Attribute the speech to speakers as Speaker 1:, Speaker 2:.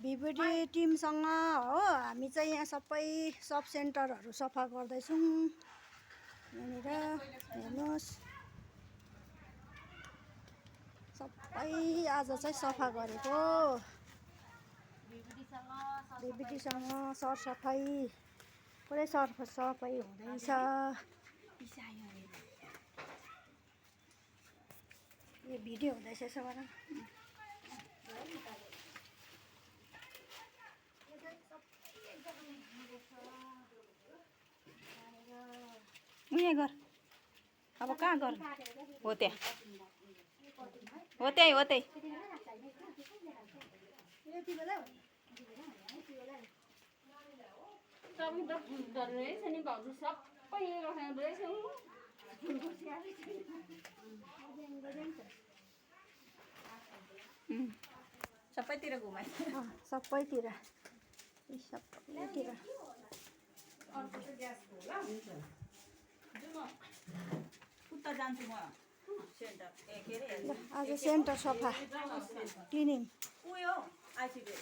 Speaker 1: भिभिडी टिमसँग हो हामी चाहिँ यहाँ सबै सब सेन्टरहरू सफा गर्दैछौँ। यहाँनिर हेर्नुहोस् सबै आज चाहिँ सफा गरेको। भिभिडीसँग सरसफाइ पुरै सरसफाइ हुँदैछ। यो भिडियो हुँदैछ यसो गर
Speaker 2: उयो गर अब कहाँ गर हो त्यहाँ हो त्यही हो त्यही सबैतिर घुमाइ
Speaker 1: सबैतिर
Speaker 2: उता जान्छु म सेन्टर के अरे
Speaker 1: आज सेन्टर सफा क्लिनिङ
Speaker 2: उयो आइसिबी